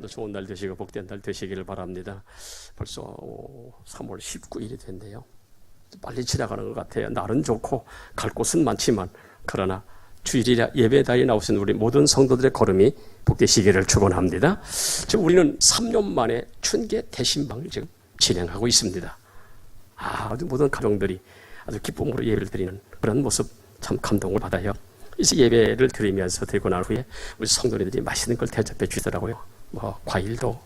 좋은 날 되시고 복된 날 되시기를 바랍니다. 벌써 3월 19일이 됐네요. 빨리 지나가는 것 같아요. 날은 좋고 갈 곳은 많지만 그러나 주일이라 예배당에 나오신 우리 모든 성도들의 걸음이 복되시기를 축원합니다. 지금 우리는 3년 만에 춘계 대신방을 지금 진행하고 있습니다. 아주 모든 가정들이 아주 기쁨으로 예배를 드리는 그런 모습 참 감동을 받아요. 이제 예배를 드리면서 드리고 난 후에 우리 성도님들이 맛있는 걸 대접해 주시더라고요. 뭐 과일도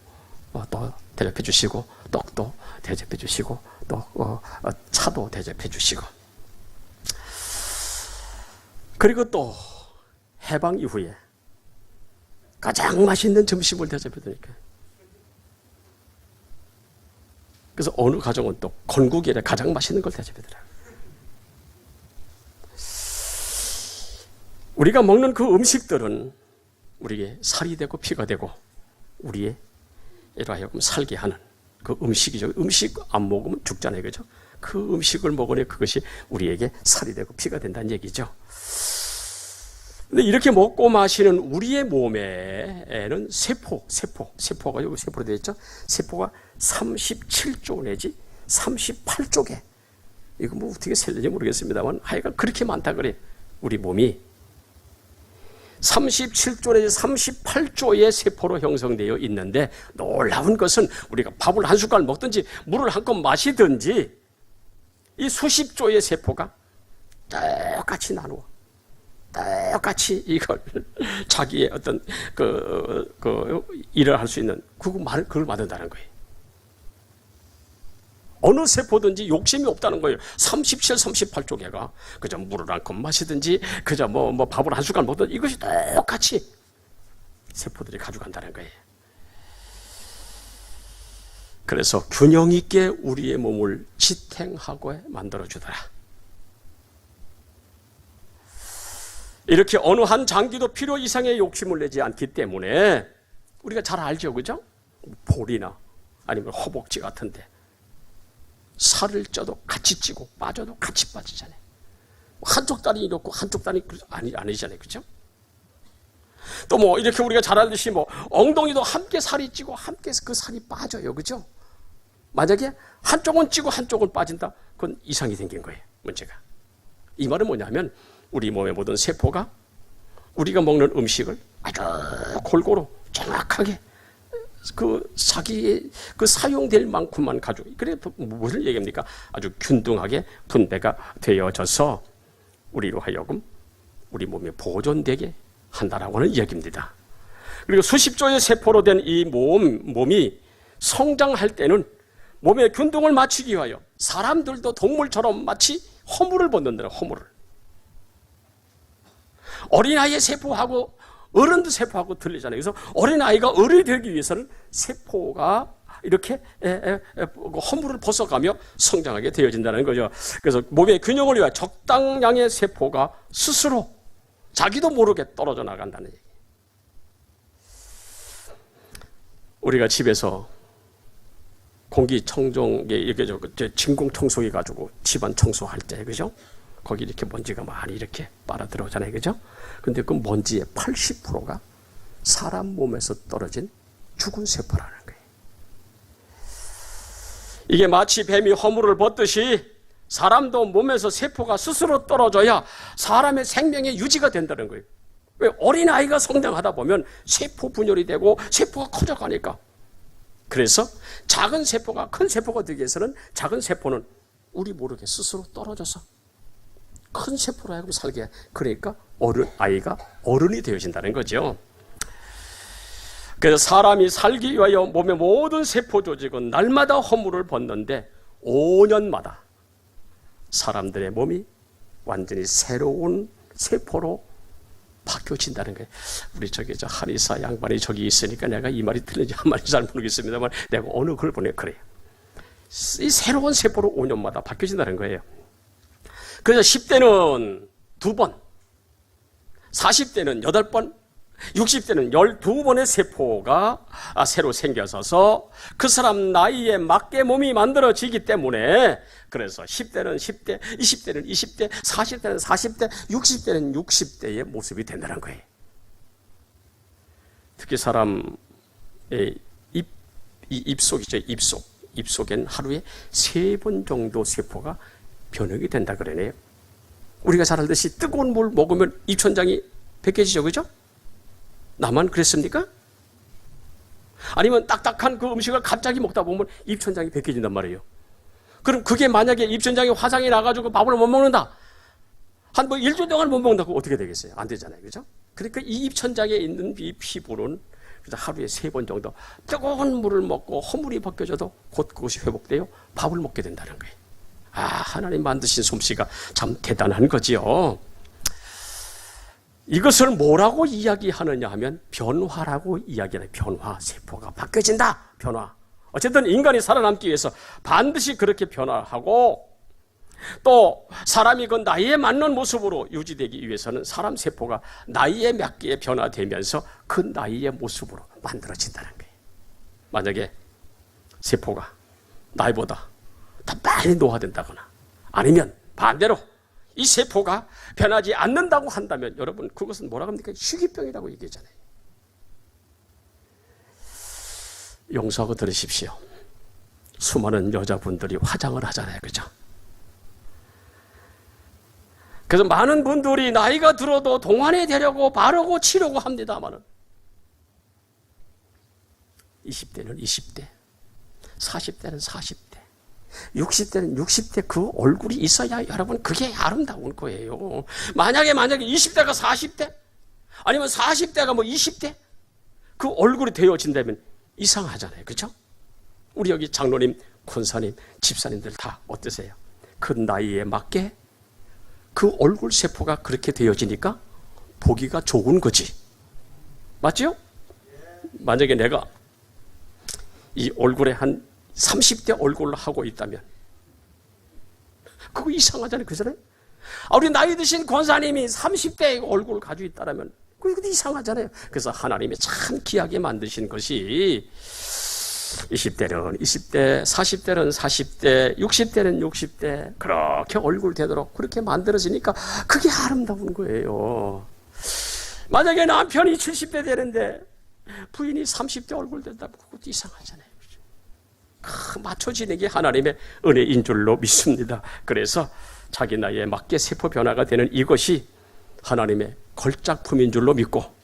또 대접해 주시고 떡도 대접해 주시고 또 차도 대접해 주시고, 그리고 또 해방 이후에 가장 맛있는 점심을 대접해 드리니까, 그래서 어느 가정은 또 건국일에 가장 맛있는 걸 대접해 드려요. 우리가 먹는 그 음식들은 우리에게 살이 되고 피가 되고 우리의 이러하여금 살게 하는 그 음식이죠. 음식 안 먹으면 죽잖아요, 그죠? 그 음식을 먹으니 그것이 우리에게 살이 되고 피가 된다는 얘기죠. 근데 이렇게 먹고 마시는 우리의 몸에는 세포가 여기 세포로 되어 있죠. 세포가 37조 내지 38조 개. 이거 뭐 어떻게 셀는지 모르겠습니다만 하여간 그렇게 많다 그래. 우리 몸이 37조 내지 38조의 세포로 형성되어 있는데, 놀라운 것은 우리가 밥을 한 숟갈 먹든지 물을 한 컵 마시든지 이 수십 조의 세포가 똑같이 나누어 똑같이 이걸 자기의 어떤 일을 할 수 있는 그걸 만든다는 거예요. 어느 세포든지 욕심이 없다는 거예요. 37, 38조 개가 그저 물을 한 컵 마시든지 그저 뭐 밥을 한 숟갈 먹든지 이것이 똑같이 세포들이 가져간다는 거예요. 그래서 균형 있게 우리의 몸을 지탱하고 만들어주더라. 이렇게 어느 한 장기도 필요 이상의 욕심을 내지 않기 때문에 우리가 잘 알죠, 그죠? 볼이나 아니면 허벅지 같은데 살을 쪄도 같이 찌고 빠져도 같이 빠지잖아요. 한쪽 다리 이렇고 한쪽 다리 아니잖아요, 그죠? 또 뭐 이렇게 우리가 잘 알듯이 뭐 엉덩이도 함께 살이 찌고 함께 그 살이 빠져요, 그죠? 만약에 한쪽은 찌고 한쪽은 빠진다, 그건 이상이 생긴 거예요, 문제가. 이 말은 뭐냐면 우리 몸의 모든 세포가 우리가 먹는 음식을 아주 골고루 정확하게 자기 사용될 만큼만 가지고, 그래 무슨 얘기입니까? 아주 균등하게 분배가 되어져서 우리로 하여금 우리 몸이 보존되게 한다라고 하는 이야기입니다. 그리고 수십조의 세포로 된 이 몸이 성장할 때는 몸의 균등을 맞추기 위하여 사람들도 동물처럼 마치 허물을 벗는다는 허물을. 어린아이의 세포하고 어른도 세포하고 틀리잖아요. 그래서 어린아이가 어른이 되기 위해서는 세포가 이렇게 허물을 벗어가며 성장하게 되어진다는 거죠. 그래서 몸의 균형을 위하여 적당량의 세포가 스스로 자기도 모르게 떨어져 나간다는 얘기. 우리가 집에서 공기청정기 이렇게 진공청소기 가지고 집안 청소할 때, 그죠? 거기 이렇게 먼지가 많이 이렇게 빨아 들어오잖아요, 그죠? 근데 그 먼지의 80%가 사람 몸에서 떨어진 죽은 세포라는 거예요. 이게 마치 뱀이 허물을 벗듯이 사람도 몸에서 세포가 스스로 떨어져야 사람의 생명의 유지가 된다는 거예요. 왜? 어린아이가 성장하다 보면 세포 분열이 되고 세포가 커져가니까. 그래서 작은 세포가 큰 세포가 되기 위해서는 작은 세포는 우리 모르게 스스로 떨어져서 큰 세포로 하여금 살게 해. 그러니까 아이가 어른이 되어진다는 거죠. 그래서 사람이 살기 위하여 몸의 모든 세포 조직은 날마다 허물을 벗는데 5년마다 사람들의 몸이 완전히 새로운 세포로 바뀌어진다는 거예요. 우리 저 한의사 양반이 저기 있으니까 내가 이 말이 틀린지 한 말인지 잘 모르겠습니다만 내가 어느 걸 보내 그래요. 이 새로운 세포로 5년마다 바뀌어진다는 거예요. 그래서 10대는 2번, 40대는 8번, 60대는 12번의 세포가 새로 생겨서서 그 사람 나이에 맞게 몸이 만들어지기 때문에, 그래서 10대는 10대, 20대는 20대, 40대는 40대, 60대는 60대의 모습이 된다는 거예요. 특히 사람 입속이죠. 입속엔 하루에 3번 정도 세포가 변형이 된다 그러네요. 우리가 잘 알듯이 뜨거운 물 먹으면 입천장이 벗겨지죠, 그죠? 나만 그랬습니까? 아니면 딱딱한 그 음식을 갑자기 먹다 보면 입천장이 벗겨진단 말이에요. 그럼 그게 만약에 입천장에 화상이 나가지고 밥을 못 먹는다. 한 뭐 일주일 동안 못 먹는다고 어떻게 되겠어요? 안 되잖아요, 그죠? 그러니까 이 입천장에 있는 이 피부는 하루에 3번 정도 뜨거운 물을 먹고 허물이 벗겨져도 곧 그것이 회복되어 밥을 먹게 된다는 거예요. 아, 하나님 만드신 솜씨가 참 대단한 거지요. 이것을 뭐라고 이야기하느냐 하면 변화라고 이야기하는, 변화, 세포가 바뀌어진다, 변화. 어쨌든 인간이 살아남기 위해서 반드시 그렇게 변화하고, 또 사람이 그 나이에 맞는 모습으로 유지되기 위해서는 사람 세포가 나이에 맞게 변화되면서 그 나이의 모습으로 만들어진다는 거예요. 만약에 세포가 나이보다 더 많이 노화된다거나 아니면 반대로 이 세포가 변하지 않는다고 한다면 여러분 그것은 뭐라고 합니까? 희귀병이라고 얘기하잖아요. 용서하고 들으십시오. 수많은 여자분들이 화장을 하잖아요, 그죠? 그래서 많은 분들이 나이가 들어도 동안이 되려고 바르고 치려고 합니다만은 20대는 20대, 40대는 40대, 60대는 60대 그 얼굴이 있어야 여러분 그게 아름다운 거예요. 만약에 20대가 40대 아니면 40대가 뭐 20대 그 얼굴이 되어진다면 이상하잖아요, 그렇죠? 우리 여기 장로님, 권사님, 집사님들 다 어떠세요? 그 나이에 맞게 그 얼굴 세포가 그렇게 되어지니까 보기가 좋은 거지. 맞죠? 만약에 내가 이 얼굴에 한 30대 얼굴로 하고 있다면 그거 이상하잖아요, 그잖아요? 우리 나이 드신 권사님이 30대 얼굴을 가지고 있다면 그거 이상하잖아요. 그래서 하나님이 참 귀하게 만드신 것이 20대는 20대, 40대는 40대, 60대는 60대 그렇게 얼굴 되도록 그렇게 만들어지니까 그게 아름다운 거예요. 만약에 남편이 70대 되는데 부인이 30대 얼굴 된다면 그것도 이상하잖아요. 맞춰지는 게 하나님의 은혜인 줄로 믿습니다. 그래서 자기 나이에 맞게 세포 변화가 되는 이것이 하나님의 걸작품인 줄로 믿고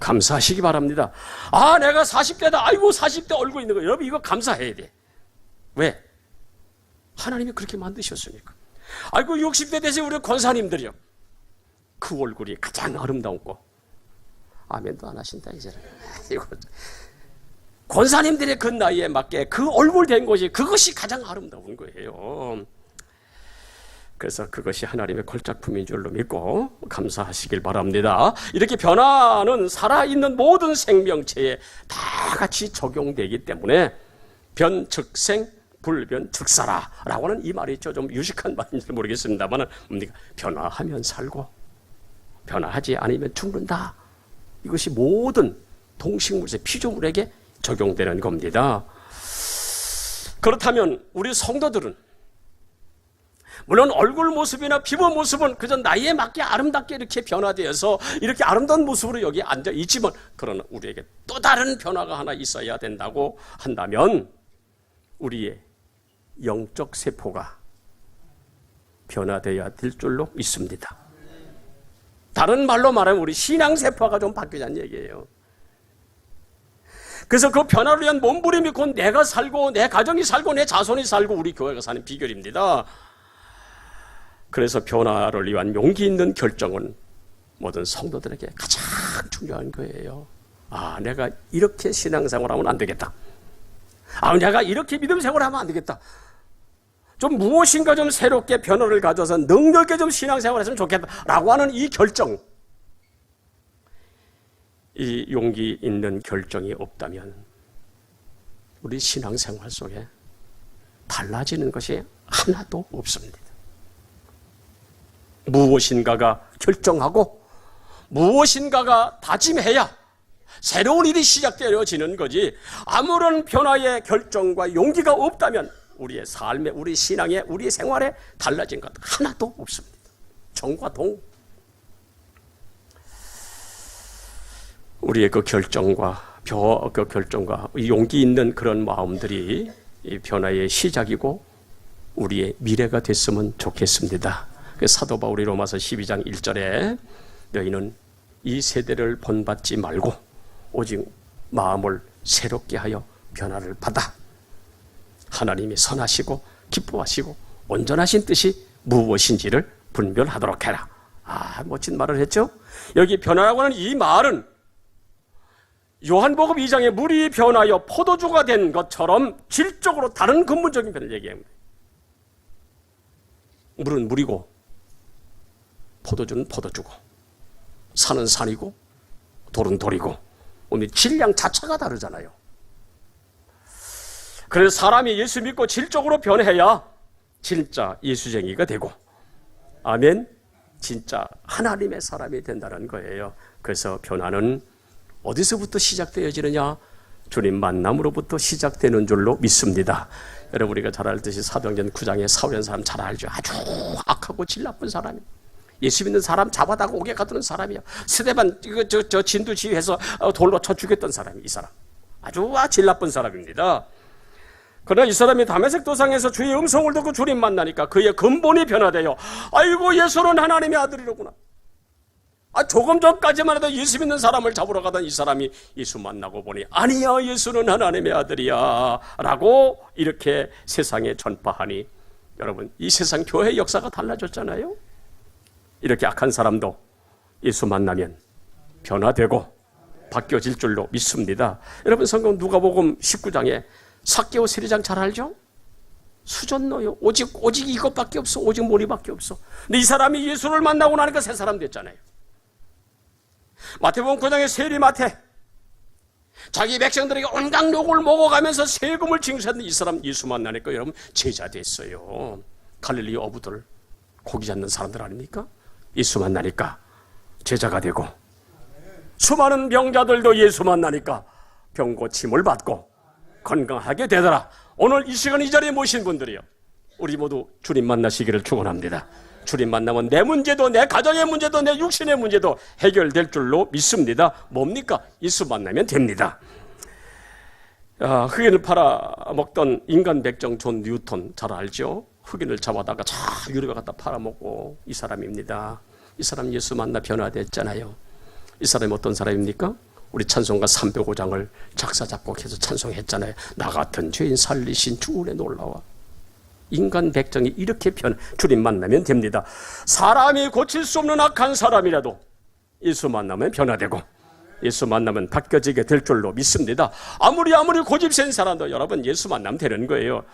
감사하시기 바랍니다. 아, 내가 40대다. 아이고, 40대 얼굴 있는 거. 여러분, 이거 감사해야 돼. 왜? 하나님이 그렇게 만드셨으니까. 아이고, 60대 되신 우리 권사님들이요. 그 얼굴이 가장 아름다운 거. 아멘도 안 하신다, 이제는. 권사님들의 그 나이에 맞게 그 얼굴 된 것이 그것이 가장 아름다운 거예요. 그래서 그것이 하나님의 걸작품인 줄로 믿고 감사하시길 바랍니다. 이렇게 변화는 살아있는 모든 생명체에 다 같이 적용되기 때문에 변즉생 불변즉사라라고 하는 이 말이 있죠. 좀 유식한 말인지 모르겠습니다만 변화하면 살고 변화하지 않으면 죽는다. 이것이 모든 동식물체 피조물에게 적용되는 겁니다. 그렇다면 우리 성도들은 물론 얼굴 모습이나 피부 모습은 그저 나이에 맞게 아름답게 이렇게 변화되어서 이렇게 아름다운 모습으로 여기 앉아 있지만 그러나 우리에게 또 다른 변화가 하나 있어야 된다고 한다면 우리의 영적 세포가 변화되어야 될 줄로 믿습니다. 다른 말로 말하면 우리 신앙 세포가 좀 바뀌자는 얘기예요. 그래서 그 변화를 위한 몸부림이 곧 내가 살고 내 가정이 살고 내 자손이 살고 우리 교회가 사는 비결입니다. 그래서 변화를 위한 용기 있는 결정은 모든 성도들에게 가장 중요한 거예요. 아, 내가 이렇게 신앙생활하면 안 되겠다. 아, 내가 이렇게 믿음 생활하면 안 되겠다. 좀 무엇인가 좀 새롭게 변화를 가져서 능력 있게 좀 신앙생활했으면 좋겠다라고 하는 이 결정, 이 용기 있는 결정이 없다면 우리 신앙생활 속에 달라지는 것이 하나도 없습니다. 무엇인가가 결정하고 무엇인가가 다짐해야 새로운 일이 시작되어지는 거지 아무런 변화의 결정과 용기가 없다면 우리의 삶에, 우리 신앙에, 우리 생활에 달라진 것 하나도 없습니다. 정과 동. 우리의 그 결정과 그 결정과 용기 있는 그런 마음들이 이 변화의 시작이고 우리의 미래가 됐으면 좋겠습니다. 사도 바울이 로마서 12장 1절에 너희는 이 세대를 본받지 말고 오직 마음을 새롭게 하여 변화를 받아 하나님이 선하시고 기뻐하시고 온전하신 뜻이 무엇인지를 분별하도록 해라. 멋진 말을 했죠. 여기 변화라고 하는 이 말은 요한복음 2장에 물이 변하여 포도주가 된 것처럼 질적으로 다른 근본적인 변화를 얘기합니다. 물은 물이고 포도주는 포도주고 산은 산이고 돌은 돌이고 오늘 질량 자체가 다르잖아요. 그래서 사람이 예수 믿고 질적으로 변해야 진짜 예수쟁이가 되고 아멘, 진짜 하나님의 사람이 된다는 거예요. 그래서 변화는 어디서부터 시작되어지느냐? 주님 만남으로부터 시작되는 줄로 믿습니다. 여러분 우리가 잘 알듯이 사도행전 9장에 사울이라는 사람 잘 알죠. 아주 악하고 질 나쁜 사람이에요. 예수 믿는 사람 잡아다가 옥에 가두는 사람이에요. 스데반 저 진두지휘해서 돌로 쳐 죽였던 사람이 이 사람. 아주 질 나쁜 사람입니다. 그러나 이 사람이 다메섹 도상에서 주의 음성을 듣고 주님 만나니까 그의 근본이 변화돼요. 아이고 예수는 하나님의 아들이로구나. 조금 전까지만 해도 예수 믿는 사람을 잡으러 가던 이 사람이 예수 만나고 보니 아니야 예수는 하나님의 아들이야 라고 이렇게 세상에 전파하니 여러분 이 세상 교회 역사가 달라졌잖아요. 이렇게 악한 사람도 예수 만나면 변화되고 바뀌어질 줄로 믿습니다. 여러분 성경 누가복음 19장에 삭개오 세리장 잘 알죠? 수전노요. 오직 이것밖에 없어. 오직 머리밖에 없어. 근데 이 사람이 예수를 만나고 나니까 새 사람 됐잖아요. 마태복음 9장의 세리 마태, 자기 백성들에게 온갖 욕을 먹어가면서 세금을 징수했던 이 사람 예수 만나니까 여러분 제자 됐어요. 갈릴리 어부들 고기 잡는 사람들 아닙니까? 예수 만나니까 제자가 되고 수많은 병자들도 예수 만나니까 병 고침을 받고 건강하게 되더라. 오늘 이 시간 이 자리에 모신 분들이요, 우리 모두 주님 만나시기를 축원합니다. 주님 만나면 내 문제도 내 가정의 문제도 내 육신의 문제도 해결될 줄로 믿습니다. 뭡니까? 예수 만나면 됩니다. 흑인을 팔아먹던 인간 백정 존 뉴턴 잘 알죠? 흑인을 잡아다가 유리가 갖다 팔아먹고 이 사람입니다. 이 사람 예수 만나 변화됐잖아요. 이 사람이 어떤 사람입니까? 우리 찬송가 305장을 작사 작곡해서 찬송했잖아요. 나 같은 죄인 살리신 주 은혜 놀라워. 인간 백정이 이렇게 주님 만나면 됩니다. 사람이 고칠 수 없는 악한 사람이라도 예수 만나면 변화되고 예수 만나면 바뀌어지게 될 줄로 믿습니다. 아무리 고집센 사람도 여러분 예수 만나면 되는 거예요.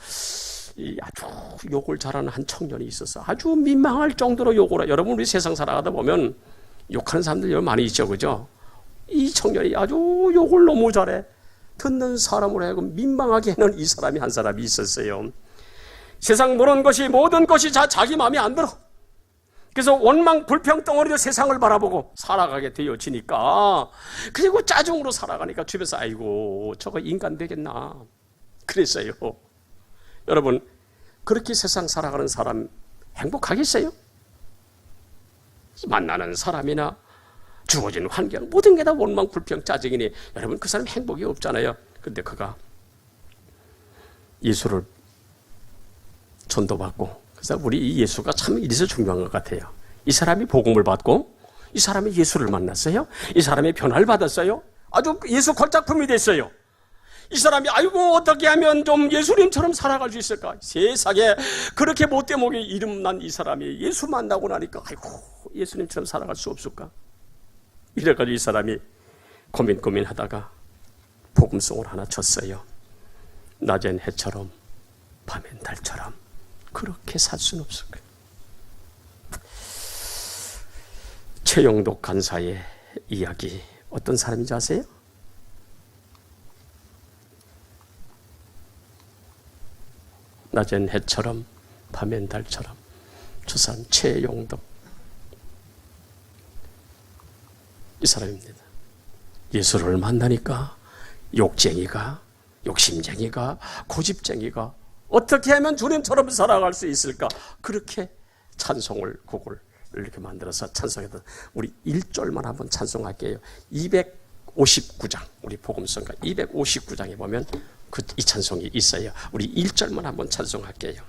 아주 욕을 잘하는 한 청년이 있어서 아주 민망할 정도로 욕을 해요. 여러분 우리 세상 살아가다 보면 욕하는 사람들 여러분 많이 있죠, 그죠? 이 청년이 아주 욕을 너무 잘해. 듣는 사람으로 하여금 민망하게 하는 이 사람이 한 사람이 있었어요. 세상 모든 것이 자기 마음에 안 들어. 그래서 원망 불평 덩어리로 세상을 바라보고 살아가게 되어지니까, 그리고 짜증으로 살아가니까 주변에서 아이고 저거 인간 되겠나 그랬어요. 여러분 그렇게 세상 살아가는 사람 행복하겠어요? 만나는 사람이나 주어진 환경 모든 게 다 원망 불평 짜증이니 여러분 그 사람 행복이 없잖아요. 근데 그가 예수를 전도받고, 그래서 우리 이 예수가 참 이래서 중요한 것 같아요. 이 사람이 복음을 받고 이 사람이 예수를 만났어요. 이 사람이 변화를 받았어요. 아주 예수 걸작품이 됐어요. 이 사람이 아이고 어떻게 하면 좀 예수님처럼 살아갈 수 있을까? 세상에 그렇게 못되먹게 이름난 이 사람이 예수 만나고 나니까 아이고 예수님처럼 살아갈 수 없을까? 이래가지고 이 사람이 고민하다가 복음송을 하나 쳤어요. 낮엔 해처럼 밤엔 달처럼 그렇게 살 수는 없을 거예요. 최영독 간사의 이야기 어떤 사람인지 아세요? 낮엔 해처럼 밤엔 달처럼. 저 사람 최영독 이 사람입니다. 예수를 만나니까 욕쟁이가, 욕심쟁이가, 고집쟁이가 어떻게 하면 주님처럼 살아갈 수 있을까? 그렇게 찬송을, 곡을 이렇게 만들어서 찬송했던, 우리 1절만 한번 찬송할게요. 259장, 우리 복음성가 259장에 보면 이 찬송이 있어요. 우리 1절만 한번 찬송할게요.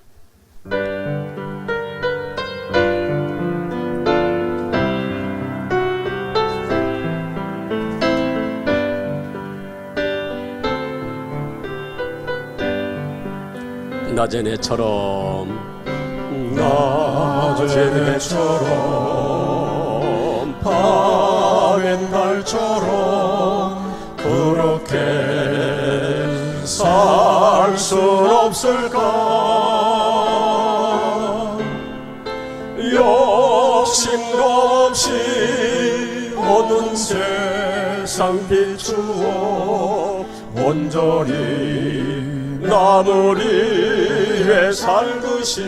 낮에처럼 밤엔 달처럼 그렇게 살 순 없을까? 욕심도 없이 어두운 세상 비추어 온전히 남을 위해 살듯이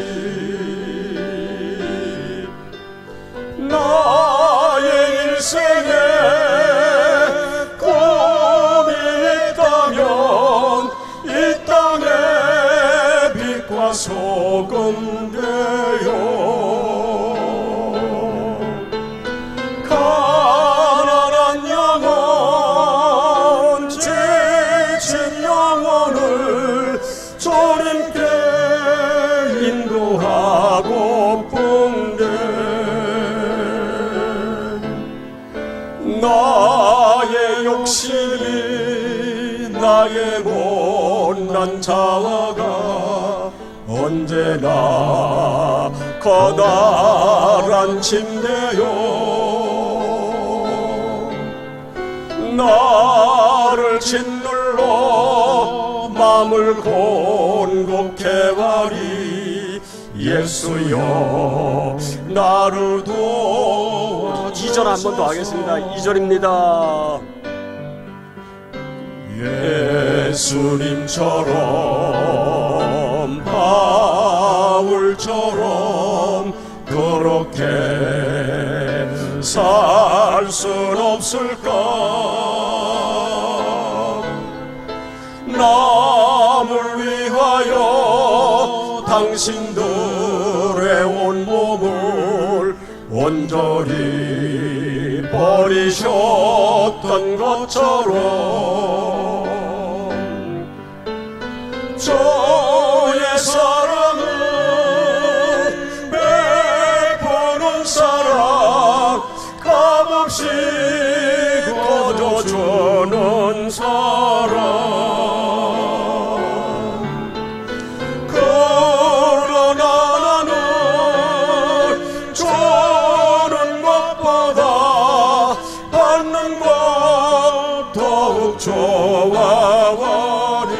나의 일생에 꿈이 있다면 이 땅에 빛과 소금 되어 가난한 영혼 지친 영혼을 주님께 인도하고픈데 나의 욕심이 나의 못난 자아가 언제나 커다란 침대요 나를 짓눌러 마음을 곤곡해 하리 예수여 나를 도와 2절 한 번 더 하겠습니다. 2절입니다. 예수님처럼 바울처럼 그렇게 살 순 없을까? 남을 위하여 당신들의 온몸을 온전히 버리셨던 것처럼 저의 사랑은 베푸는 사랑 값없이 거둬주는 사랑 그러나 나는 주는 것보다 받는 것 더욱 좋아하니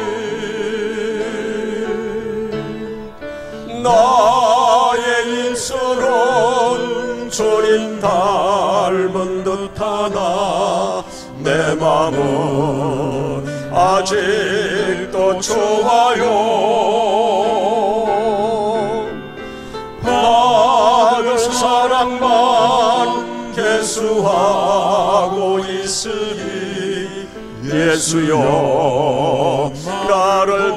나의 입술은 주님 닮은 듯하나 내 맘은 아직도 좋아요 받은 사랑만 계수하고 있으니 예수여 나를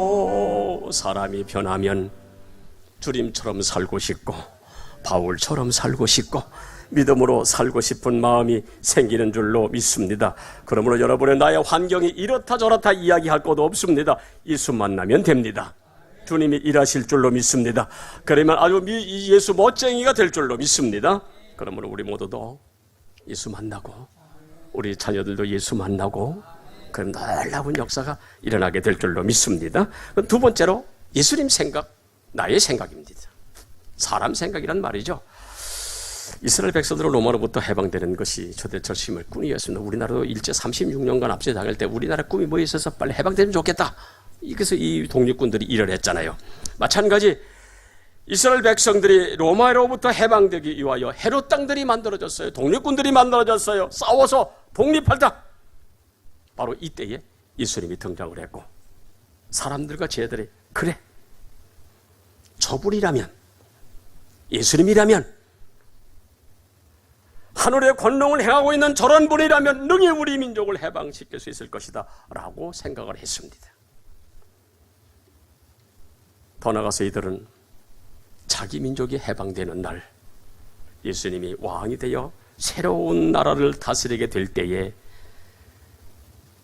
도와주소서. 사람이 변하면 주님처럼 살고 싶고 바울처럼 살고 싶고 믿음으로 살고 싶은 마음이 생기는 줄로 믿습니다. 그러므로 여러분의 나의 환경이 이렇다 저렇다 이야기할 것도 없습니다. 예수 만나면 됩니다. 주님이 일하실 줄로 믿습니다. 그러면 아주 예수 멋쟁이가 될 줄로 믿습니다. 그러므로 우리 모두도 예수 만나고 우리 자녀들도 예수 만나고 그럼 놀라운 역사가 일어나게 될 줄로 믿습니다. 두 번째로 예수님 생각, 나의 생각입니다. 사람 생각이란 말이죠. 이스라엘 백성들은 로마로부터 해방되는 것이 초대절 심을 꿈이었습니다. 우리나라도 일제 36년간 압제당할 때 우리나라 꿈이 뭐 있어서 빨리 해방되면 좋겠다. 그래서 이 독립군들이 일을 했잖아요. 마찬가지 이스라엘 백성들이 로마로부터 해방되기 위하여 헤롯 땅들이 만들어졌어요. 독립군들이 만들어졌어요. 싸워서 독립하자. 바로 이때에 예수님이 등장을 했고 사람들과 쟤들이 그래 저분이라면 예수님이라면 하늘의 권능을 행하고 있는 저런 분이라면 능히 우리 민족을 해방시킬 수 있을 것이다 라고 생각을 했습니다. 더 나아가서 이들은 자기 민족이 해방되는 날 예수님이 왕이 되어 새로운 나라를 다스리게 될 때에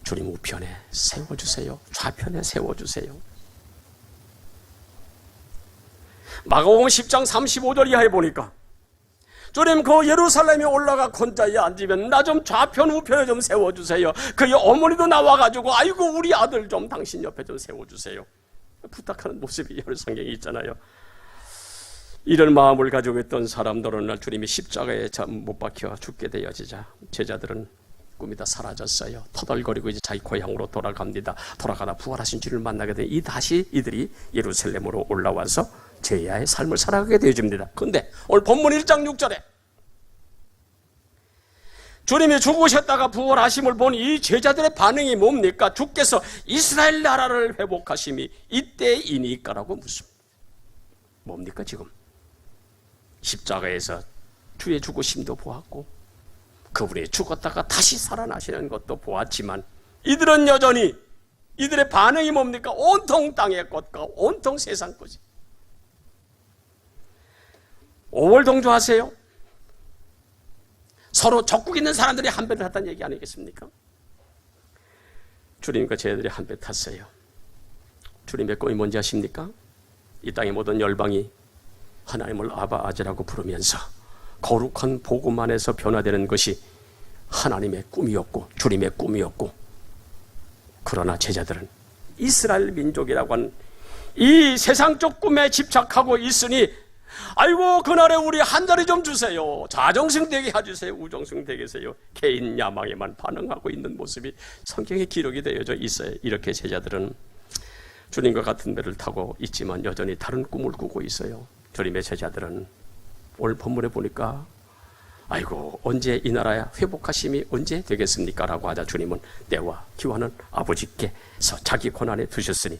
주님 우편에 세워주세요. 좌편에 세워주세요. 마가복음 10장 35절 이하에 보니까 주님 그 예루살렘에 올라가 건자에 앉으면 나 좀 좌편 우편에 좀 세워주세요. 그의 어머니도 나와가지고 아이고 우리 아들 좀 당신 옆에 좀 세워주세요. 부탁하는 모습이 여러 성경에 있잖아요. 이런 마음을 가지고 있던 사람들은 날 주님이 십자가에 못 박혀 죽게 되어지자 제자들은 꿈이 다 사라졌어요. 터덜거리고 이제 자기 고향으로 돌아갑니다. 돌아가다 부활하신 주를 만나게 되니 다시 이들이 예루살렘으로 올라와서 제야의 삶을 살아가게 되어집니다. 그런데 오늘 본문 1장 6절에 주님이 죽으셨다가 부활하심을 본 이 제자들의 반응이 뭡니까? 주께서 이스라엘 나라를 회복하심이 이때이니까라고 묻습니다. 뭡니까 지금? 십자가에서 주의 죽으심도 보았고 그분이 죽었다가 다시 살아나시는 것도 보았지만 이들은 여전히 이들의 반응이 뭡니까? 온통 땅의 것과 온통 세상 것이. 5월 동조하세요? 서로 적국 있는 사람들이 한 배를 탔다는 얘기 아니겠습니까? 주님과 제자들이 한 배 탔어요. 주님의 꿈이 뭔지 아십니까? 이 땅의 모든 열방이 하나님을 아바 아재라고 부르면서 거룩한 복음 안에서 변화되는 것이 하나님의 꿈이었고 주님의 꿈이었고, 그러나 제자들은 이스라엘 민족이라고 하는 이 세상적 꿈에 집착하고 있으니 아이고 그날에 우리 한 자리 좀 주세요. 자정승 되게 해주세요. 우정승 되게 해주세요. 개인 야망에만 반응하고 있는 모습이 성경에 기록이 되어져 있어요. 이렇게 제자들은 주님과 같은 배를 타고 있지만 여전히 다른 꿈을 꾸고 있어요. 주님의 제자들은 오늘 본문에 보니까 아이고 언제 이 나라야 회복하심이 언제 되겠습니까? 라고 하자 주님은 때와 기와는 아버지께서 자기 권한에 두셨으니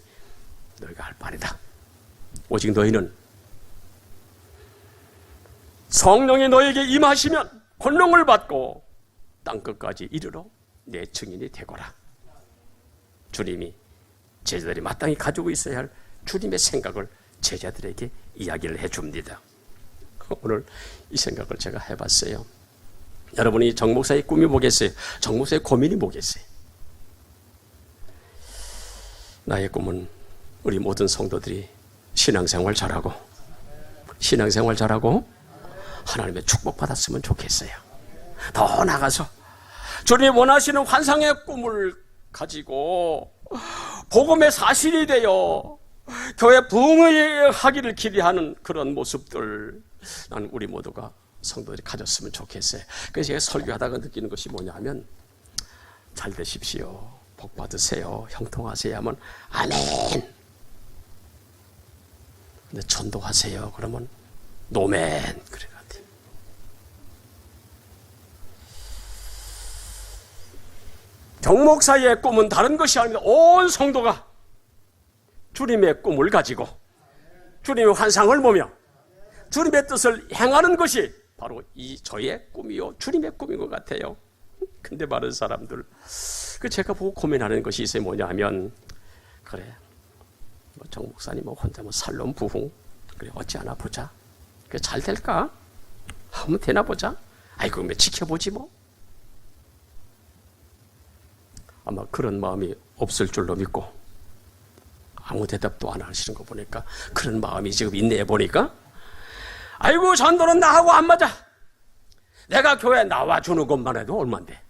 너희가 할 바이다. 오직 너희는 성령이 너에게 임하시면 권능을 받고 땅끝까지 이르러 내 증인이 되거라. 주님이 제자들이 마땅히 가지고 있어야 할 주님의 생각을 제자들에게 이야기를 해줍니다. 오늘 이 생각을 제가 해봤어요. 여러분이 정 목사의 꿈이 뭐겠어요? 정 목사의 고민이 뭐겠어요? 나의 꿈은 우리 모든 성도들이 신앙생활 잘하고 하나님의 축복받았으면 좋겠어요. 더 나아가서 주님이 원하시는 환상의 꿈을 가지고 복음의 사실이 되어 교회 부흥하기를 기대하는 그런 모습들, 나는 우리 모두가 성도들이 가졌으면 좋겠어요. 그래서 제가 설교하다가 느끼는 것이 뭐냐 하면 잘 되십시오, 복 받으세요, 형통하세요 하면 아멘. 근데 전도하세요 그러면 노멘 그래 같아요. 정목사의 꿈은 다른 것이 아닙니다. 온 성도가 주님의 꿈을 가지고 주님의 환상을 보며 주님의 뜻을 행하는 것이 바로 이 저의 꿈이요 주님의 꿈인 것 같아요. 근데 많은 사람들 제가 보고 고민하는 것이 있어요. 뭐냐 하면 그래 정 목사님 혼자 살롬 부흥 그래 어찌하나 보자. 그래 잘 될까? 하면 되나 보자. 아이고 지켜보지 뭐. 아마 그런 마음이 없을 줄로 믿고 아무 대답도 안 하시는 거 보니까 그런 마음이 지금 있네 보니까 아이고 전도는 나하고 안 맞아. 내가 교회 나와주는 것만 해도 얼만데.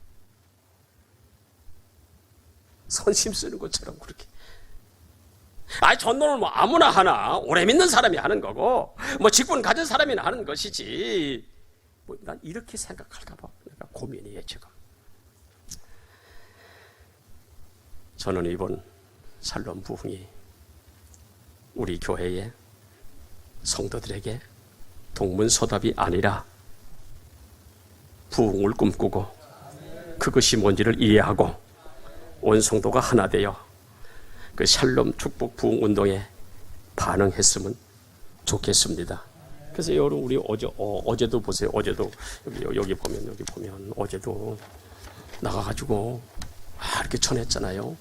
선심 쓰는 것처럼 그렇게. 전도는 아무나 하나 오래 믿는 사람이 하는 거고 직분 가진 사람이나 하는 것이지. 난 이렇게 생각할까 봐 내가 고민이에요 지금. 저는 이번 살롬 부흥이 우리 교회의 성도들에게 동문서답이 아니라 부흥을 꿈꾸고 그것이 뭔지를 이해하고 온 성도가 하나 되어 그 샬롬 축복 부흥 운동에 반응했으면 좋겠습니다. 그래서 여러분 우리 어제도 보세요. 어제도 여기 보면 어제도 나가가지고 이렇게 전했잖아요.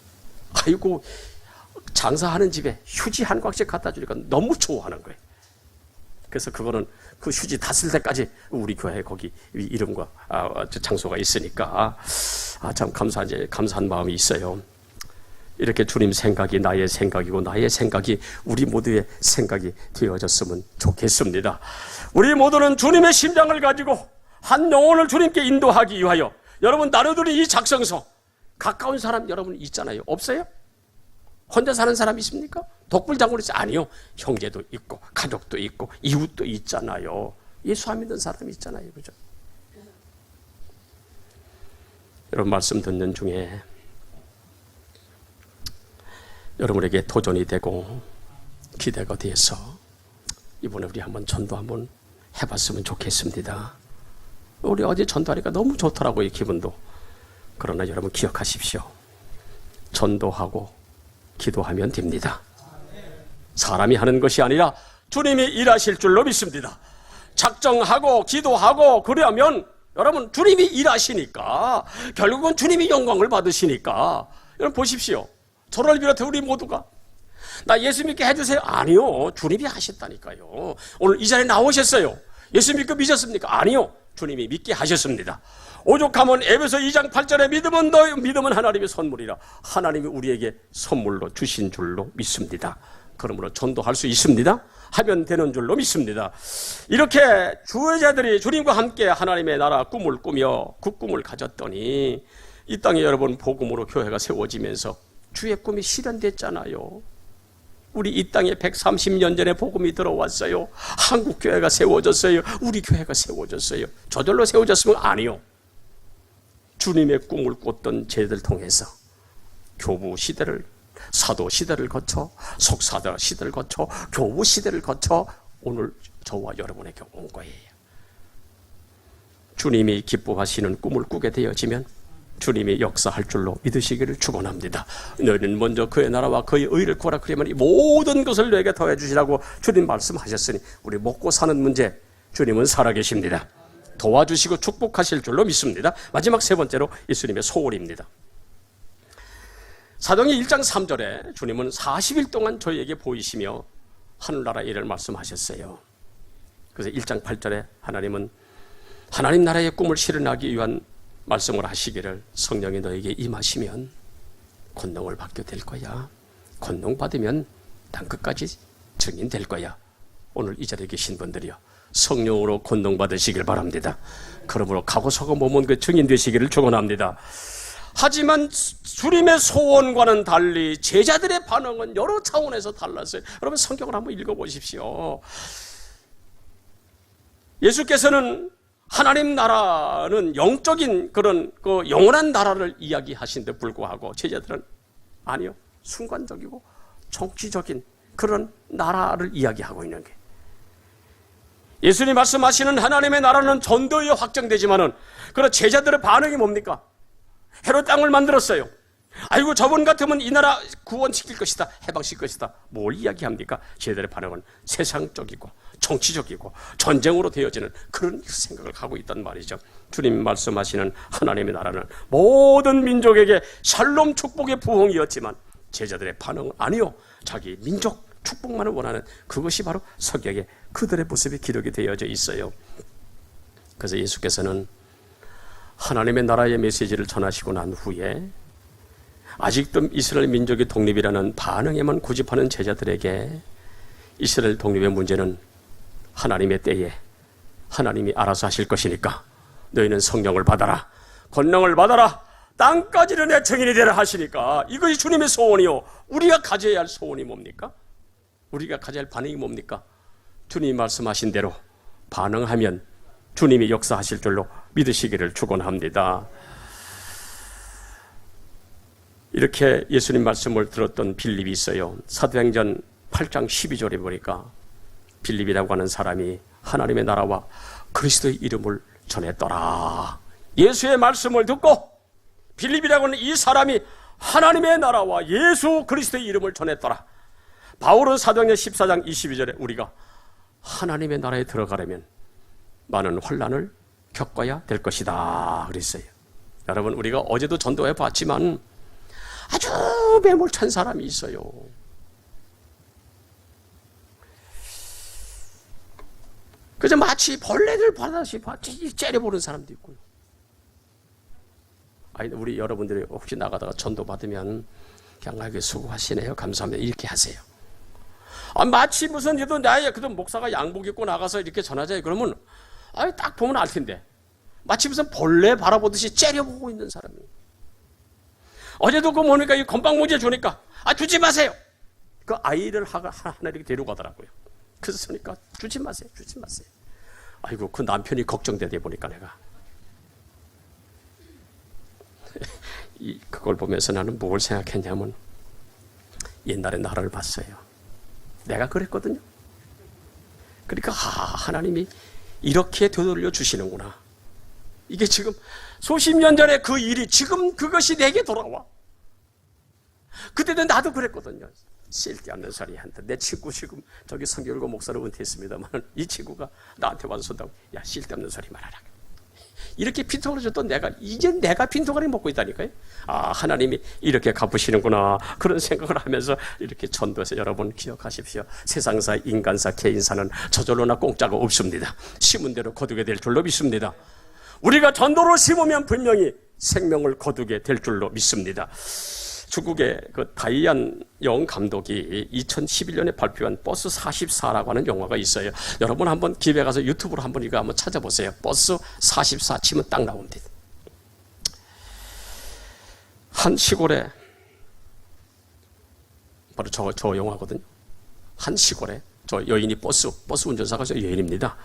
아이고 장사하는 집에 휴지 한 곽씩 갖다 주니까 너무 좋아하는 거예요. 그래서 그거는 그 휴지 다 쓸 때까지 우리 교회 거기 이름과 장소가 있으니까 참 감사한 마음이 있어요. 이렇게 주님 생각이 나의 생각이고 나의 생각이 우리 모두의 생각이 되어졌으면 좋겠습니다. 우리 모두는 주님의 심장을 가지고 한 영혼을 주님께 인도하기 위하여 여러분 나눠드린 이 작성서 가까운 사람 여러분 있잖아요. 없어요? 혼자 사는 사람 있습니까? 독불장군이 아니요. 형제도 있고 가족도 있고 이웃도 있잖아요. 예수 안 믿는 사람이 있잖아요. 그죠? 여러분 말씀 듣는 중에 여러분에게 도전이 되고 기대가 돼서 이번에 우리 한번 전도 한번 해봤으면 좋겠습니다. 우리 어제 전도하니까 너무 좋더라고요. 기분도. 그러나 여러분 기억하십시오. 전도하고 기도하면 됩니다. 사람이 하는 것이 아니라 주님이 일하실 줄로 믿습니다. 작정하고 기도하고 그러면 여러분 주님이 일하시니까 결국은 주님이 영광을 받으시니까 여러분 보십시오. 저를 비롯해 우리 모두가 나 예수 믿게 해주세요. 아니요. 주님이 하셨다니까요. 오늘 이 자리에 나오셨어요. 예수 믿고 믿으셨습니까? 아니요. 주님이 믿게 하셨습니다. 오죽하면 에베소 2장 8절에 믿음은 하나님의 선물이라 하나님이 우리에게 선물로 주신 줄로 믿습니다. 그러므로 전도할 수 있습니다. 하면 되는 줄로 믿습니다. 이렇게 주의자들이 주님과 함께 하나님의 나라 꿈을 꾸며 그 꿈을 가졌더니 이 땅에 여러분 복음으로 교회가 세워지면서 주의 꿈이 실현됐잖아요. 우리 이 땅에 130년 전에 복음이 들어왔어요. 한국 교회가 세워졌어요. 우리 교회가 세워졌어요. 저절로 세워졌으면 아니요. 주님의 꿈을 꿨던 제들 통해서 교부 시대를 사도 시대를 거쳐 속사도 시대를 거쳐 교부 시대를 거쳐 오늘 저와 여러분에게 온 거예요. 주님이 기뻐하시는 꿈을 꾸게 되어지면 주님이 역사할 줄로 믿으시기를 축원합니다. 너희는 먼저 그의 나라와 그의 의를 구하라 그러면 이 모든 것을 너에게 더해 주시라고 주님 말씀하셨으니 우리 먹고 사는 문제 주님은 살아계십니다. 도와주시고 축복하실 줄로 믿습니다. 마지막 세 번째로 예수님의 소원입니다. 사도행전 1장 3절에 주님은 40일 동안 저희에게 보이시며 하늘나라 일을 말씀하셨어요. 그래서 1장 8절에 하나님은 하나님 나라의 꿈을 실현하기 위한 말씀을 하시기를 성령이 너에게 임하시면 권능을 받게 될 거야. 권능 받으면 땅끝까지 증인 될 거야. 오늘 이 자리에 계신 분들이요. 성령으로 권능 받으시길 바랍니다. 그러므로 각오서고 몸은 그 증인 되시기를 축원합니다. 하지만 주님의 소원과는 달리 제자들의 반응은 여러 차원에서 달랐어요. 여러분 성경을 한번 읽어보십시오. 예수께서는 하나님 나라는 영적인 그런 그 영원한 나라를 이야기하신 데 불구하고 제자들은 아니요. 순간적이고 정치적인 그런 나라를 이야기하고 있는 게 예수님 말씀하시는 하나님의 나라는 전도에 확정되지만은 그런 제자들의 반응이 뭡니까? 헤롯 땅을 만들었어요. 아이고 저번 같으면 이 나라 구원시킬 것이다. 해방시킬 것이다. 뭘 이야기합니까? 제자들의 반응은 세상적이고 정치적이고 전쟁으로 되어지는 그런 생각을 하고 있단 말이죠. 주님 말씀하시는 하나님의 나라는 모든 민족에게 샬롬 축복의 부흥이었지만 제자들의 반응은 아니요. 자기 민족 축복만을 원하는 그것이 바로 성경에 그들의 모습이 기록이 되어져 있어요. 그래서 예수께서는 하나님의 나라의 메시지를 전하시고 난 후에 아직도 이스라엘 민족의 독립이라는 반응에만 고집하는 제자들에게 이스라엘 독립의 문제는 하나님의 때에 하나님이 알아서 하실 것이니까 너희는 성령을 받아라. 권능을 받아라. 땅까지는 내 증인이 되라 하시니까 이것이 주님의 소원이요. 우리가 가져야 할 소원이 뭡니까? 우리가 가져야 할 반응이 뭡니까? 주님이 말씀하신 대로 반응하면 주님이 역사하실 줄로 믿으시기를 축원합니다. 이렇게 예수님 말씀을 들었던 빌립이 있어요. 사도행전 8장 12절에 보니까 빌립이라고 하는 사람이 하나님의 나라와 그리스도의 이름을 전했더라. 예수의 말씀을 듣고 빌립이라고 하는 이 사람이 하나님의 나라와 예수 그리스도의 이름을 전했더라. 바울은 사도행전 14장 22절에 우리가 하나님의 나라에 들어가려면 많은 환난을 겪어야 될 것이다 그랬어요. 여러분 우리가 어제도 전도해 봤지만 아주 매몰찬 사람이 있어요. 그저 마치 벌레들 받아시 째려보는 사람도 있고요. 아니, 우리 여러분들이 혹시 나가다가 전도 받으면 그냥 알게 수고하시네요, 감사합니다, 이렇게 하세요. 마치 무슨 얘도 나의 그 목사가 양복 입고 나가서 이렇게 전하자 그러면 딱 보면 알 텐데 마치 무슨 벌레 바라보듯이 째려보고 있는 사람이에요. 어제도 그 뭐니까 이 건빵문제 주니까 주지 마세요. 그 아이를 하나 이렇게 데리고 가더라고요. 그러니까 주지 마세요. 아이고, 그 남편이 걱정되다 보니까 내가 그걸 보면서 나는 뭘 생각했냐면 옛날에 나를 봤어요. 내가 그랬거든요. 그러니까 하나님이 이렇게 되돌려 주시는구나. 이게 지금 수십 년 전에 그 일이 지금 그것이 내게 돌아와. 그때도 나도 그랬거든요. 쓸데없는 소리 한다. 내 친구 지금 저기 성결고 목사로 은퇴했습니다만 이 친구가 나한테 와서 손다고 야, 쓸데없는 소리 말하라. 이렇게 빈통을 줬던 이제 내가 빈통을 먹고 있다니까요. 하나님이 이렇게 갚으시는구나, 그런 생각을 하면서 이렇게 전도해서 여러분 기억하십시오. 세상사, 인간사, 개인사는 저절로나 공짜가 없습니다. 심은 대로 거두게 될 줄로 믿습니다. 우리가 전도를 심으면 분명히 생명을 거두게 될 줄로 믿습니다. 중국의 그 다이안 영 감독이 2011년에 발표한 버스 44라고 하는 영화가 있어요. 여러분 한번 기회 가서 유튜브로 이거 한번 찾아보세요. 버스 44 치면 딱 나옵니다. 한 시골에, 바로 저 영화거든요. 한 시골에 저 여인이 버스 운전사가 저 여인입니다.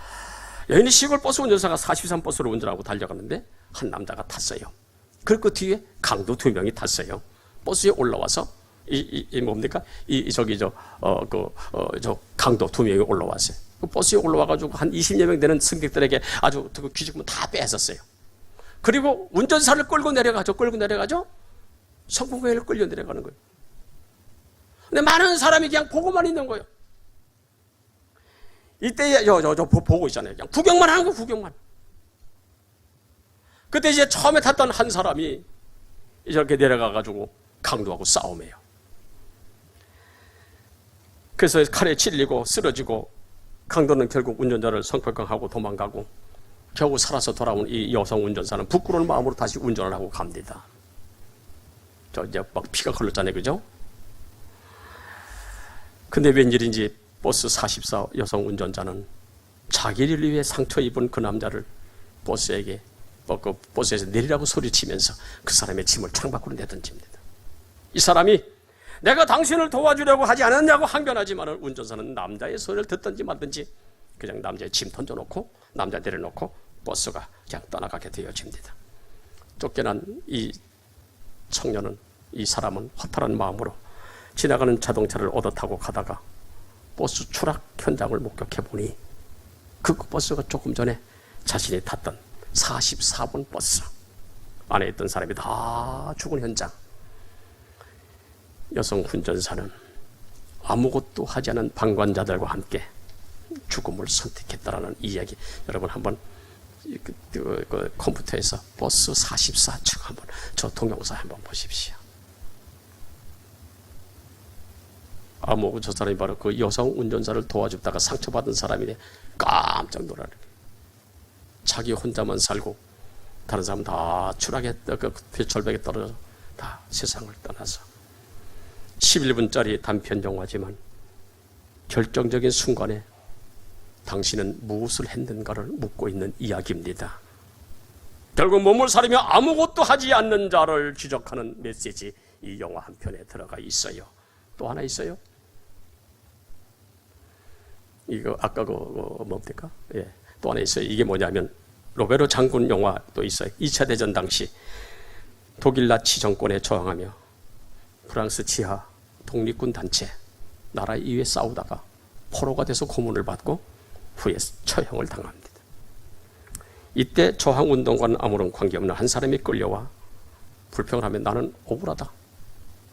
여인이 시골 버스 운전사가 43 버스를 운전하고 달려갔는데 한 남자가 탔어요. 그리고 그 뒤에 강도 2명이 탔어요. 버스에 올라와서 뭡니까? 저 강도 2명이 올라왔어요. 그 버스에 올라와가지고 한 20여 명 되는 승객들에게 아주 그 귀중품 다 빼앗았어요. 그리고 운전사를 끌고 내려가죠. 성공회를 끌려 내려가는 거예요. 근데 많은 사람이 그냥 보고만 있는 거예요. 이때 저 보고 있잖아요. 그냥 구경만 하는 거예요, 구경만. 그때 이제 처음에 탔던 한 사람이 이렇게 내려가가지고 강도하고 싸움해요. 그래서 칼에 찔리고 쓰러지고 강도는 결국 운전자를 성폭행하고 도망가고 겨우 살아서 돌아온 이 여성 운전사는 부끄러운 마음으로 다시 운전을 하고 갑니다. 저 이제 막 피가 흘렀잖아요, 그죠? 근데 웬일인지 버스 44 여성 운전자는 자기를 위해 상처 입은 그 남자를 버스에게 그 버스에서 내리라고 소리치면서 그 사람의 짐을 창밖으로 내던집니다. 이 사람이 내가 당신을 도와주려고 하지 않았냐고 항변하지만 운전사는 남자의 소리를 듣든지 말든지 그냥 남자의 짐 던져놓고 남자 내려놓고 버스가 그냥 떠나가게 되어집니다. 쫓겨난 이 청년은, 이 사람은 허탈한 마음으로 지나가는 자동차를 얻어 타고 가다가 버스 추락 현장을 목격해 보니 그 버스가 조금 전에 자신이 탔던 44번 버스 안에 있던 사람이 다 죽은 현장. 여성 운전사는 아무것도 하지 않은 방관자들과 함께 죽음을 선택했다라는 이야기. 여러분 한번 그 컴퓨터에서 버스 44층 한번 저 동영상 한번 보십시오. 저 사람이 바로 그 여성 운전사를 도와주다가 상처받은 사람이네. 깜짝 놀라네. 자기 혼자만 살고 다른 사람 다 추락에 그 절벽에 떨어져 다 세상을 떠나서 11분짜리 단편 영화지만 결정적인 순간에 당신은 무엇을 했는가를 묻고 있는 이야기입니다. 결국 몸을 사리며 아무것도 하지 않는 자를 지적하는 메시지, 이 영화 한 편에 들어가 있어요. 또 하나 있어요. 이거 아까 뭡니까? 예, 또 하나 있어요. 이게 뭐냐면 로베르 장군 영화 또 있어요. 2차 대전 당시 독일 나치 정권에 저항하며 프랑스 지하 독립군 단체 나라 이외에 싸우다가 포로가 돼서 고문을 받고 후에 처형을 당합니다. 이때 저항운동과는 아무런 관계없는 한 사람이 끌려와 불평을 하면 나는 억울하다.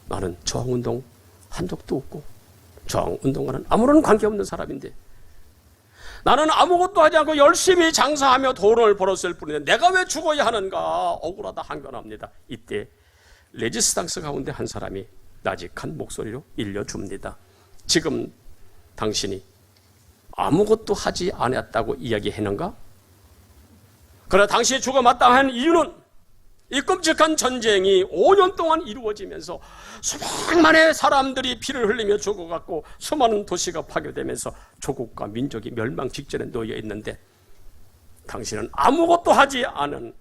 나는 저항운동 한 적도 없고 저항운동과는 아무런 관계없는 사람인데 나는 아무것도 하지 않고 열심히 장사하며 돈을 벌었을 뿐인데 내가 왜 죽어야 하는가 억울하다 항변합니다. 이때 레지스탕스 가운데 한 사람이 나직한 목소리로 일려줍니다. 지금 당신이 아무것도 하지 않았다고 이야기했는가? 그러나 당시에 죽어 마땅한 이유는 이 끔찍한 전쟁이 5년 동안 이루어지면서 수백만의 사람들이 피를 흘리며 죽어갔고 수많은 도시가 파괴되면서 조국과 민족이 멸망 직전에 놓여 있는데 당신은 아무것도 하지 않은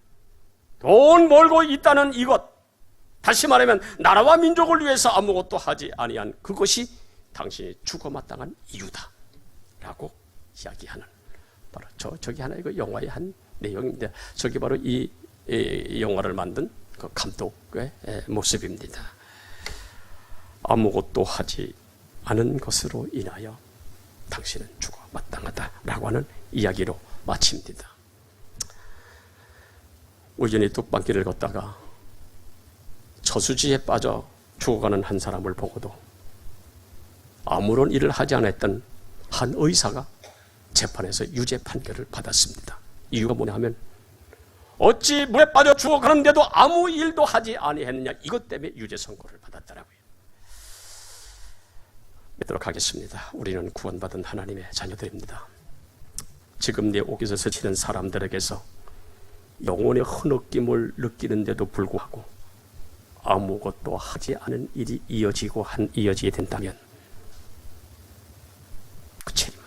돈 벌고 있다는 이것, 다시 말하면 나라와 민족을 위해서 아무것도 하지 아니한 그것이 당신이 죽어 마땅한 이유다 라고 이야기하는, 바로 저기 하나 이거 영화의 한 내용인데, 저기 바로 이 영화를 만든 그 감독의 모습입니다. 아무것도 하지 않은 것으로 인하여 당신은 죽어 마땅하다라고 하는 이야기로 마칩니다. 우연히 뚝방길을 걷다가 저수지에 빠져 죽어가는 한 사람을 보고도 아무런 일을 하지 않았던 한 의사가 재판에서 유죄 판결을 받았습니다. 이유가 뭐냐 하면 어찌 물에 빠져 죽어가는데도 아무 일도 하지 아니했느냐, 이것 때문에 유죄 선고를 받았더라고요. 믿도록 하겠습니다. 우리는 구원받은 하나님의 자녀들입니다. 지금 내 옥에서 스치는 사람들에게서 영혼의 흐느낌을 느끼는데도 불구하고 아무것도 하지 않은 일이 이어지게 된다면 그 책임은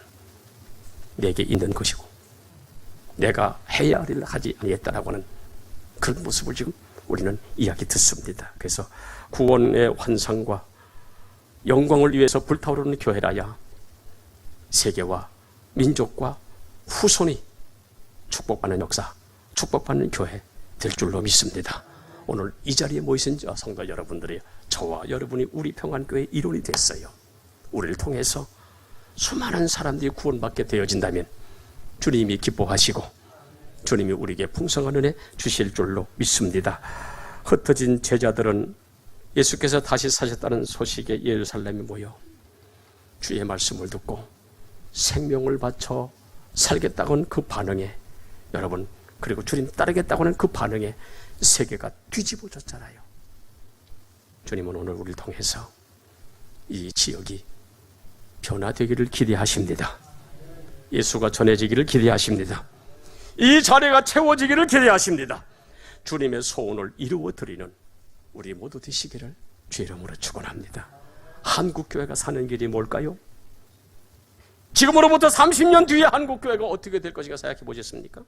내게 있는 것이고 내가 해야 할 일을 하지 아니했다라고 하는 그런 모습을 지금 우리는 이야기 듣습니다. 그래서 구원의 환상과 영광을 위해서 불타오르는 교회라야 세계와 민족과 후손이 축복받는 역사, 축복받는 교회 될 줄로 믿습니다. 오늘 이 자리에 모이신 성도 여러분들이, 저와 여러분이 우리 평안교회의 일원이 됐어요. 우리를 통해서 수많은 사람들이 구원받게 되어진다면 주님이 기뻐하시고 주님이 우리에게 풍성한 은혜 주실 줄로 믿습니다. 흩어진 제자들은 예수께서 다시 사셨다는 소식에 예루살렘에 모여 주의 말씀을 듣고 생명을 바쳐 살겠다고는 그 반응에, 여러분, 그리고 주님 따르겠다고는 그 반응에 세계가 뒤집어졌잖아요. 주님은 오늘 우리를 통해서 이 지역이 변화되기를 기대하십니다. 예수가 전해지기를 기대하십니다. 이 자리가 채워지기를 기대하십니다. 주님의 소원을 이루어드리는 우리 모두 되시기를 주의 이름으로 축원합니다. 한국교회가 사는 길이 뭘까요? 지금으로부터 30년 뒤에 한국교회가 어떻게 될 것인가 생각해 보셨습니까?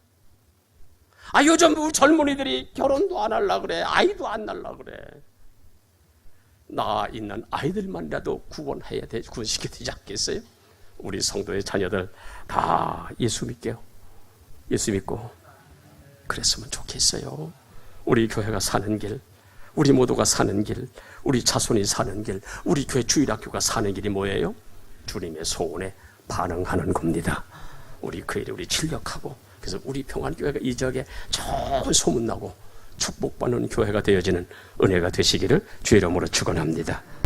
요즘 젊은이들이 결혼도 안 하려고 그래. 아이도 안 낳으려고 그래. 나 있는 아이들만이라도 구원시켜야 되지 않겠어요? 우리 성도의 자녀들 다 예수 믿게요. 예수 믿고 그랬으면 좋겠어요. 우리 교회가 사는 길, 우리 모두가 사는 길, 우리 자손이 사는 길, 우리 교회 주일학교가 사는 길이 뭐예요? 주님의 소원에 반응하는 겁니다. 우리 그 일에 우리 출력하고, 그래서 우리 평안교회가 이 지역에 좋은 소문나고 축복받는 교회가 되어지는 은혜가 되시기를 주의 이름으로 축원합니다.